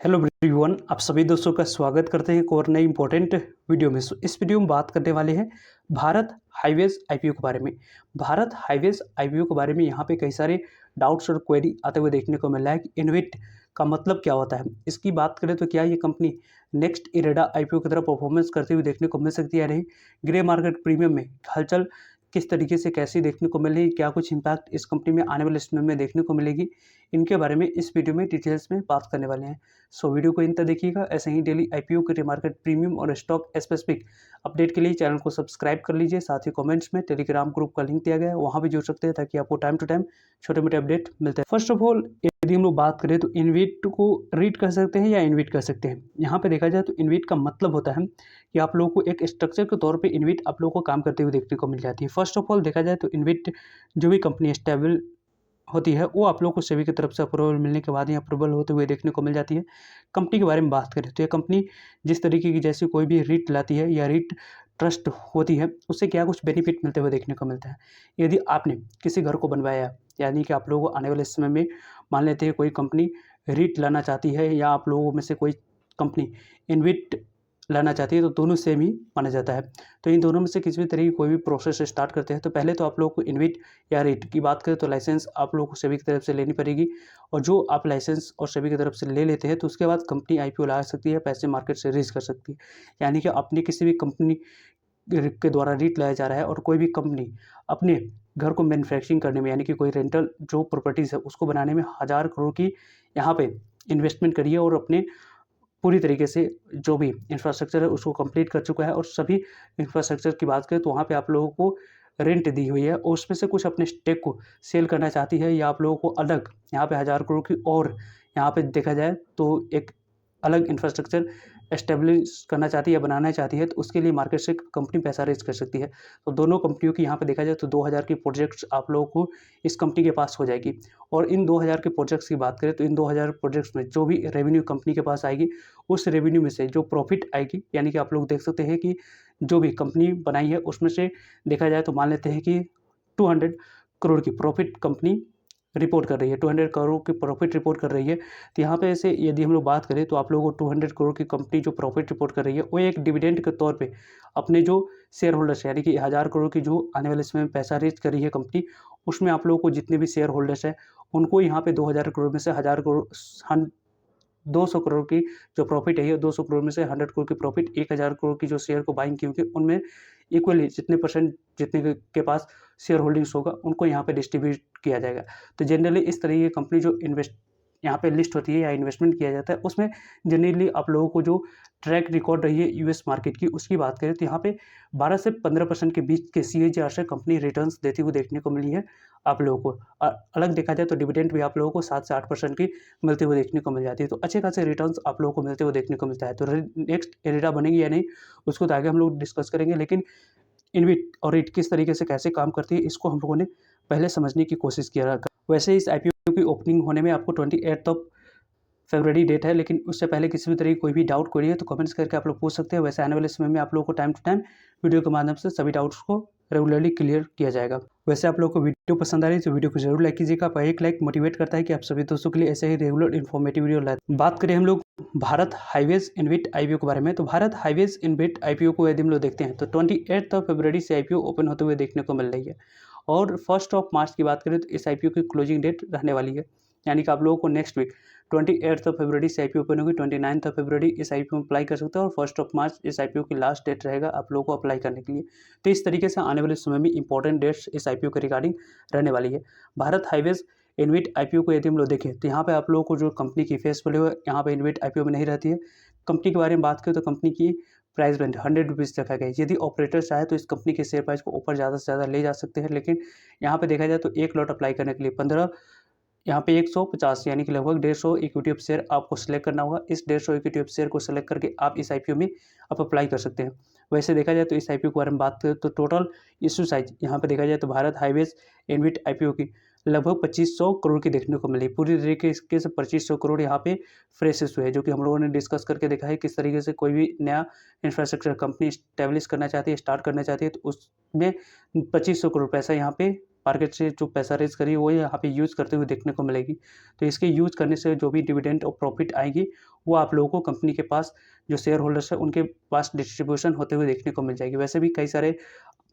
Hello everyone, आप सभी दोस्तों का स्वागत करते हैं एक और नई इंपॉर्टेंट वीडियो में। इस वीडियो में बात करने वाले हैं भारत हाईवेज आईपीओ के बारे में। भारत हाईवेज आईपीओ के बारे में यहाँ पे कई सारे डाउट्स और क्वेरी आते हुए देखने को मिल रहा है कि इनविट का मतलब क्या होता है। इसकी बात करें तो क्या ये कंपनी नेक्स्ट इरेडा आईपीओ की तरह परफॉर्मेंस करते हुए देखने को मिल सकती है या नहीं, ग्रे मार्केट प्रीमियम में हलचल किस तरीके से कैसी देखने को मिल रही है, क्या कुछ इम्पैक्ट इस कंपनी में आने वाले समय में देखने को मिलेगी, इनके बारे में इस वीडियो में डिटेल्स में बात करने वाले हैं। सो वीडियो को इन तक देखिएगा। ऐसे ही डेली आईपीओ के मार्केट प्रीमियम और स्टॉक स्पेसिफिक अपडेट के लिए चैनल को सब्सक्राइब कर लीजिए। साथ ही कमेंट्स में टेलीग्राम ग्रुप का लिंक दिया गया है, वहाँ भी जुड़ सकते हैं ताकि आपको टाइम टू टाइम छोटे मोटे अपडेट मिलते हैं। फर्स्ट ऑफ ऑल, यदि हम लोग बात करें तो इनविट को रीड कर सकते हैं या इनविट कर सकते हैं। यहाँ पे देखा जाए तो इनविट का मतलब होता है कि आप लोगों को एक स्ट्रक्चर के तौर पे इनविट आप लोगों को काम करते हुए देखने को मिल जाती है। फर्स्ट ऑफ ऑल देखा जाए तो इनविट जो भी कंपनी स्टेबल होती है वो आप लोगों को सेबी की तरफ से अप्रूवल मिलने के बाद ही अप्रूवल होते हुए देखने को मिल जाती है। कंपनी के बारे में बात करें तो ये कंपनी जिस तरीके की जैसे कोई भी रीट लाती है या रीट ट्रस्ट होती है उससे क्या कुछ बेनिफिट मिलते हुए देखने को मिलता है। यदि आपने किसी घर को बनवाया, यानी कि आप लोगों को आने वाले समय में मान लेते हैं कोई कंपनी रीट लाना चाहती है या आप लोगों में से कोई कंपनी इनविट लाना चाहती है, तो दोनों सेम ही माना जाता है। तो इन दोनों में से किसी भी तरह की कोई भी प्रोसेस स्टार्ट करते हैं तो पहले तो आप लोग को इनविट या रीट की बात करें तो लाइसेंस आप लोगों को सेबी की तरफ से लेनी पड़ेगी। और जो आप लाइसेंस और सेबी की तरफ से ले लेते हैं तो उसके बाद कंपनी आईपीओ ला सकती है, पैसे मार्केट से रेज कर सकती है। यानी कि अपनी किसी भी कंपनी के द्वारा रीट लाया जा रहा है और कोई भी कंपनी अपने घर को मैन्युफैक्चरिंग करने में, यानी कि कोई रेंटल जो प्रॉपर्टीज़ है उसको बनाने में 1000 करोड़ की यहाँ पे इन्वेस्टमेंट करी है और अपने पूरी तरीके से जो भी इंफ्रास्ट्रक्चर है उसको कंप्लीट कर चुका है। और सभी इंफ्रास्ट्रक्चर की बात करें तो वहाँ पे आप लोगों को रेंट दी हुई है और उसमें से कुछ अपने स्टेक को सेल करना चाहती है या आप लोगों को अलग यहाँ पे 1000 करोड़ की और यहाँ पे देखा जाए तो एक अलग इंफ्रास्ट्रक्चर एस्टेब्लिश करना चाहती है या बनाना चाहती है, तो उसके लिए मार्केट से कंपनी पैसा रेज कर सकती है। तो दोनों कंपनियों की यहाँ पे देखा जाए तो 2000 की प्रोजेक्ट्स आप लोगों को इस कंपनी के पास हो जाएगी। और इन 2000 के प्रोजेक्ट्स की बात करें तो इन 2000 प्रोजेक्ट्स में जो भी रेवेन्यू कंपनी के पास आएगी उस रेवेन्यू में से जो प्रॉफिट आएगी, यानी कि आप लोग देख सकते हैं कि जो भी कंपनी बनाई है उसमें से देखा जाए तो मान लेते हैं कि 200 करोड़ की प्रॉफिट कंपनी रिपोर्ट कर रही है, 200 करोड़ की प्रॉफिट रिपोर्ट कर रही है। तो यहाँ पे ऐसे यदि हम लोग बात करें तो आप लोगों को 200 करोड़ की कंपनी जो प्रॉफिट रिपोर्ट कर रही है वो एक डिविडेंड के तौर पे अपने जो शेयर होल्डर्स यानी कि 1000 करोड़ की जो आने वाले समय में पैसा रेज कर रही है कंपनी, उसमें आप लोगों को जितने भी शेयर होल्डर्स हैं उनको यहाँ पे 2000 करोड़ में से 1000 करोड़ 200 करोड़ की जो प्रॉफिट है, ये 200 करोड़ में से 100 करोड़ की प्रॉफिट 1000 करोड़ की जो शेयर को बाइंग की होगी उनमें इक्वली जितने परसेंट जितने के पास शेयर होल्डिंग्स होगा उनको यहाँ पे डिस्ट्रीब्यूट किया जाएगा। तो जनरली इस तरह की कंपनी जो इन्वेस्ट यहाँ पे लिस्ट होती है या इन्वेस्टमेंट किया जाता है उसमें जनरली आप लोगों को जो ट्रैक रिकॉर्ड रही है यूएस मार्केट की उसकी बात करें तो यहाँ पे 12 से 15% के बीच के सीएजीआर से कंपनी रिटर्न्स देती हुई देखने को मिली है आप लोगों को। अलग देखा जाए तो डिविडेंड भी आप लोगों को 7 से 8% की मिलते हुए देखने को मिल जाती है। तो अच्छे खासे रिटर्न्स आप लोगों को मिलते हुए देखने को मिलता है। तो नेक्स्ट एरिडा बनेगी या नहीं उसको तो आगे हम लोग डिस्कस करेंगे, लेकिन इनविट और रीट किस तरीके से कैसे काम करती है इसको हम लोगों ने पहले समझने की कोशिश किया। वैसे इस आईपीओ की ओपनिंग होने में आपको 28 फरवरी डेट है, लेकिन उससे पहले किसी भी तरह की कोई भी डाउट क्वेरी है तो कमेंट्स करके आप लोग पूछ सकते हैं। वैसे आने वाले समय में आप लोगों को टाइम टू टाइम वीडियो के माध्यम से सभी डाउट्स को रेगुलरली क्लियर किया जाएगा। वैसे आप लोगों को वीडियो पसंद आ रही है तो वीडियो को जरूर लाइक कीजिएगा। आप एक लाइक मोटिवेट करता है कि आप सभी दोस्तों के लिए ऐसे ही रेगुलर इन्फॉर्मेटिव वीडियो लाए। बात करें हम लोग भारत हाईवेज इनविट आईपीओ के बारे में, तो भारत हाईवेज इनविट आईपीओ को यदि हम लोग देखते हैं तो 28 फरवरी से आईपीओ ओपन होते हुए देखने को मिल रही है। और 1 मार्च की बात करें तो इस आईपीओ की क्लोजिंग डेट रहने वाली है, यानी कि आप लोगों को नेक्स्ट वीक 28 फरवरी से आईपीओ ओपन होगी, 29 फरवरी इस आईपीओ में अप्लाई कर सकते हैं और 1 मार्च इस आईपीओ की लास्ट डेट रहेगा आप लोगों को अप्लाई करने के लिए। तो इस तरीके से आने वाले समय में इंपॉर्टेंट डेट्स इस आईपीओ के रिगार्डिंग रहने वाली है। भारत हाईवेज इनविट आईपीओ को यदि हम लोग देखें तो यहाँ पे आप लोगों को जो कंपनी की फेस वैल्यू है यहाँ पे इनविट आईपीओ में नहीं रहती है। कंपनी के बारे में बात करें तो कंपनी की प्राइस बैंड 100 रुपीज़ रखा गया है। यदि ऑपरेटर चाहे तो इस कंपनी के शेयर प्राइस को ऊपर ज़्यादा से ज़्यादा ले जा सकते हैं, लेकिन यहाँ पे देखा जाए तो एक लॉट अप्लाई करने के लिए 15 यहाँ पे 150 यानी कि लगभग 150 इक्विटी ऑफ शेयर आपको सेलेक्ट करना होगा। इस 150 इक्विटी ऑफ शेयर को सेलेक्ट करके आप इस आईपीओ में आप अप्लाई कर सकते हैं। वैसे देखा जाए तो इस आईपीओ के बारे में बात करें तो टोटल इशू साइज यहाँ पे देखा जाए तो भारत हाईवेज इनविट आईपीओ की लगभग 2500 करोड़ की देखने को मिली। पूरी तरीके से 2500 करोड़ यहाँ पे फ्रेश इशू है, जो कि हम लोगों ने डिस्कस करके देखा है किस तरीके से कोई भी नया इंफ्रास्ट्रक्चर कंपनी स्टैब्लिश करना चाहती है, स्टार्ट करना चाहती है, तो उसमें 2500 करोड़ पैसा यहाँ पे मार्केट से जो पैसा रेज करी वो यहाँ पे यूज़ करते हुए देखने को मिलेगी। तो इसके यूज़ करने से जो भी डिविडेंड और प्रॉफिट आएगी वो आप लोगों को कंपनी के पास जो शेयर होल्डर्स है उनके पास डिस्ट्रीब्यूशन होते हुए देखने को मिल जाएगी। वैसे भी कई सारे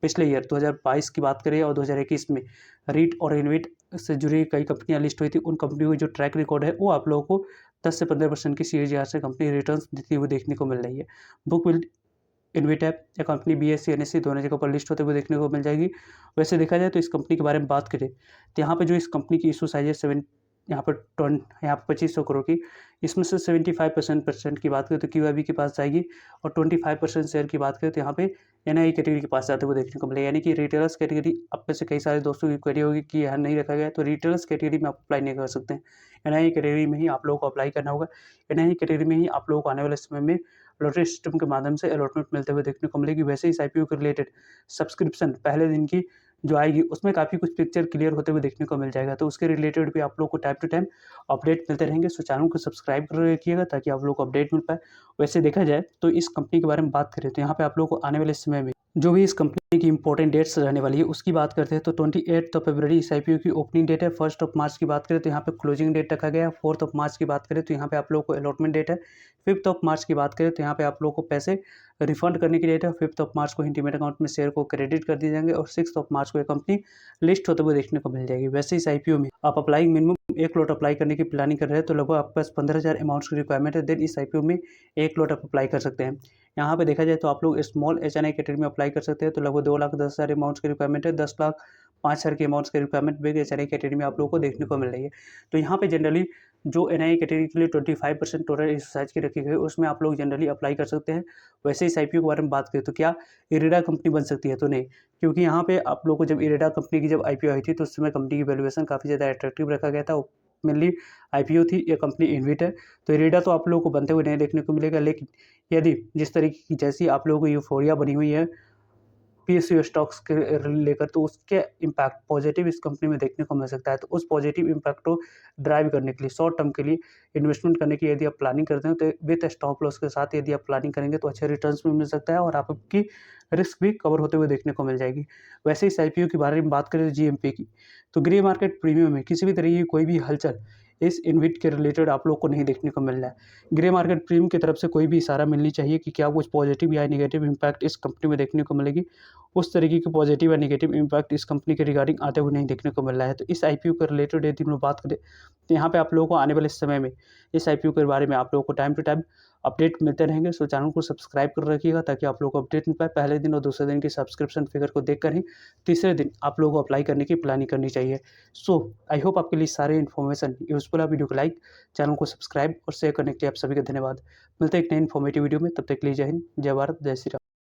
पिछले ईयर 2022 की बात करें और 2021 में रीट और इनविट से जुड़ी कई कंपनियां लिस्ट हुई थी। उन कंपनियों की जो ट्रैक रिकॉर्ड है वो आप लोगों को 10 से 15% की सीएजीआर से कंपनी रिटर्न्स देती हुई देखने को मिल रही है। बुक बिल्ड इन्विटैप या कंपनी बीएससी एनएससी दोनों जगह पर लिस्ट होते हुए देखने को मिल जाएगी। वैसे देखा जाए तो इस कंपनी के बारे में बात करें तो यहाँ पे जो इस कंपनी की इशू साइज है यहाँ पर 2500 करोड़ की, इसमें से 75% की बात करें तो क्यूआईबी के पास जाएगी और 25% शेयर की बात करें तो यहाँ पे एनआई कैटेगरी के पास जाते हुए देखने को मिलेगा। यानी कि रिटेलर्स कैटेगरी आप में से कई सारे दोस्तों की क्वेरी होगी कि यहाँ नहीं रखा गया, तो रिटेलर्स कैटेगरी में आप अप्लाई नहीं कर सकते हैं। एनआई कैटेगरी में ही आप लोगों को अप्लाई करना होगा। एनआई कैटेगरी में ही आप लोगों को आने वाले समय में लॉटरी सिस्टम के माध्यम से अलॉटमेंट मिलते हुए देखने को मिलेगी। वैसे इस आईपीओ के रिलेटेड सब्सक्रिप्शन पहले दिन की जो आएगी उसमें काफ़ी कुछ पिक्चर क्लियर होते हुए देखने को मिल जाएगा। तो उसके रिलेटेड भी आप लोग को टाइम टू टाइम अपडेट मिलते रहेंगे। सो चैनल को सब्सक्राइब कर रखिएगा ताकि आप लोग को अपडेट मिल पाए। वैसे देखा जाए तो इस कंपनी के बारे में बात करें तो यहाँ पे आप लोग को आने वाले समय में जो भी इस कंपनी की इंपॉर्टेंट डेट्स रहने वाली है उसकी बात करते हैं तो 28 फरवरी इस आईपीओ की ओपनिंग डेट है। 1 मार्च की बात करें तो यहाँ पे क्लोजिंग डेट रखा गया है। 4 मार्च की बात करें तो यहाँ पे आप लोग को अलॉटमेंट डेट है। 5 मार्च की बात करें तो यहाँ पे आप लोग को पैसे रिफंड करने की डेट है। 5 मार्च को इंटीमेट अकाउंट में शेयर को क्रेडिट कर दिए जाएंगे और 6 मार्च को ये कंपनी लिस्ट होते हुए देखने को मिल जाएगी। वैसे इस आईपीओ में आप अप्लाई मिनिमम 1 लॉट अप्लाई करने की प्लानिंग कर रहे हैं तो लगभग आपके पास 15,000 अमाउंट्स की रिक्वायरमेंट है। देन इस आईपीओ में 1 लॉट आप अप्लाई कर सकते हैं। यहाँ पे देखा जाए तो आप लोग स्मॉल एचएनआई कैटेगरी में अप्लाई कर सकते हैं तो लगभग 2,10,000 अमाउंट्स की रिक्वायरमेंट है। 10,05,000 की अमाउंट्स की रिक्वायरमेंट बिग एचएनआई कैटेगरी में आप लोगों को देखने को मिल रही है। तो यहाँ पे जनरली जो एनआई कैटेगरी के लिए 25% टोटल एक्सरसाइज की रखी गई है उसमें आप लोग जनरली अप्लाई कर सकते हैं। वैसे इस आईपीओ के बारे में बात करें तो क्या इरेडा कंपनी बन सकती है, तो नहीं, क्योंकि यहाँ पे आप लोग को जब इरेडा कंपनी की जब आईपीओ आई थी तो उस समय कंपनी की वैल्यूएशन काफ़ी ज़्यादा अट्रैक्टिव रखा गया था। मेनली आईपीओ थी, ये कंपनी इन्विट है। तो इरेडा तो आप लोगों को बनते हुए नहीं देखने को मिलेगा, लेकिन यदि जिस तरीके की जैसी आप लोगों को यूफोरिया बनी हुई है पीएसयू स्टॉक्स के लेकर तो उसके इम्पैक्ट पॉजिटिव इस कंपनी में देखने को मिल सकता है। तो उस पॉजिटिव इम्पैक्ट को ड्राइव करने के लिए शॉर्ट टर्म के लिए इन्वेस्टमेंट करने की यदि आप प्लानिंग करते हैं तो विद स्टॉप लॉस के साथ यदि आप प्लानिंग करेंगे तो अच्छे रिटर्न्स भी मिल सकता है और आपकी रिस्क भी कवर होते हुए देखने को मिल जाएगी। वैसे इस आईपीओ के बारे में बात करें तो जीएमपी की, तो ग्रे मार्केट प्रीमियम में किसी भी तरीके की कोई भी हलचल इस इन्विट के रिलेटेड आप लोग को नहीं देखने को मिल रहा है। ग्रे मार्केट प्रीमियम की तरफ से कोई भी इशारा मिलनी चाहिए कि क्या कुछ पॉजिटिव या नेगेटिव इम्पैक्ट इस कंपनी में देखने को मिलेगी। उस तरीके की पॉजिटिव या नेगेटिव इम्पैक्ट इस कंपनी के रिगार्डिंग आते हुए नहीं देखने को मिल रहा है। तो इस आईपीओ के रिलेटेड यदि हम लोग बात करें तो यहाँ पे आप लोगों को आने वाले समय में इस आईपीओ के बारे में आप लोगों को टाइम टू टाइम अपडेट मिलते रहेंगे। सो चैनल को सब्सक्राइब कर रखिएगा ताकि आप लोगों को अपडेट मिल पाए। पहले दिन और दूसरे दिन की सब्सक्रिप्शन फिगर को देखकर ही तीसरे दिन आप लोगों को अप्लाई करने की प्लानिंग करनी चाहिए। सो आई होप आपके लिए सारे इन्फॉर्मेशन यूजफुल है। वीडियो को लाइक, चैनल को सब्सक्राइब और शेयर करने के लिए आप सभी का धन्यवाद। मिलते हैं एक नई इन्फॉर्मेटिव वीडियो में, तब तक के लिए जय हिंद, जय भारत, जय श्री राम।